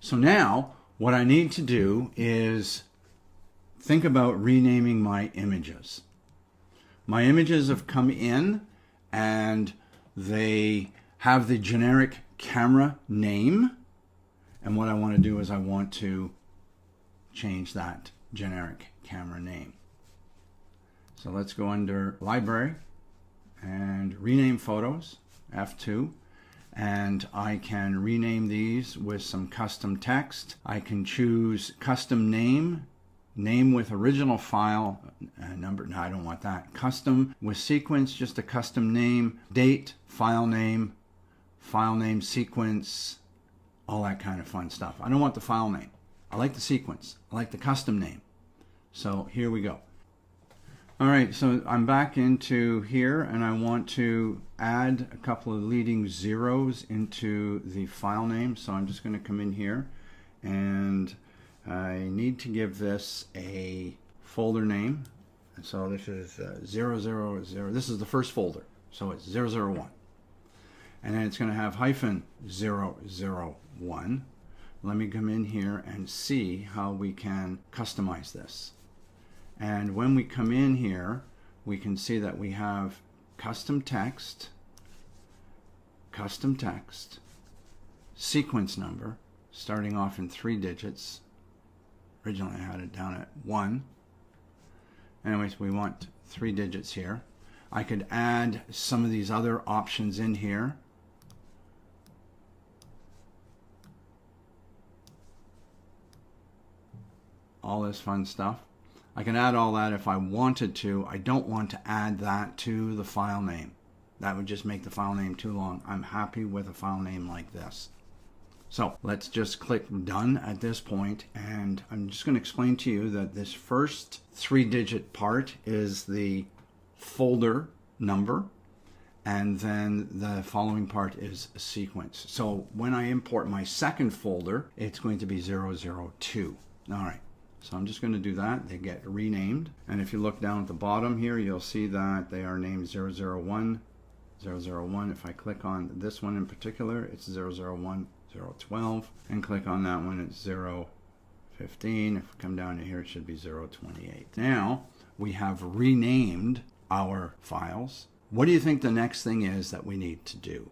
So now what I need to do is think about renaming my images. My images have come in and they have the generic camera name. And what I want to do is I want to change that generic camera name. So let's go under Library and rename photos, F2. And I can rename these with some custom text. I can choose custom name, name with original file number. No, I don't want that. Custom with sequence, just a custom name, date, file name sequence, all that kind of fun stuff. I don't want the file name. I like the sequence. I like the custom name. So here we go. All right, so I'm back into here and I want to add a couple of leading zeros into the file name. So I'm just going to come in here and I need to give this a folder name. So this is 000. This is the first folder. So it's 001. And then it's going to have hyphen 001. Let me come in here and see how we can customize this. And when we come in here, we can see that we have custom text, sequence number, starting off in 3 digits. Originally I had it down at 1. Anyways, we want 3 digits here. I could add some of these other options in here. All this fun stuff. I can add all that if I wanted to. I don't want to add that to the file name. That would just make the file name too long. I'm happy with a file name like this. So let's just click done at this point, and I'm just going to explain to you that this first 3-digit part is the folder number, and then the following part is a sequence. So when I import my second folder, it's going to be 002. All right. So I'm just going to do that. They get renamed. And if you look down at the bottom here, you'll see that they are named 001, 001. If I click on this one in particular, it's 001, 012. And click on that one, it's 015. If we come down to here, it should be 028. Now we have renamed our files. What do you think the next thing is that we need to do?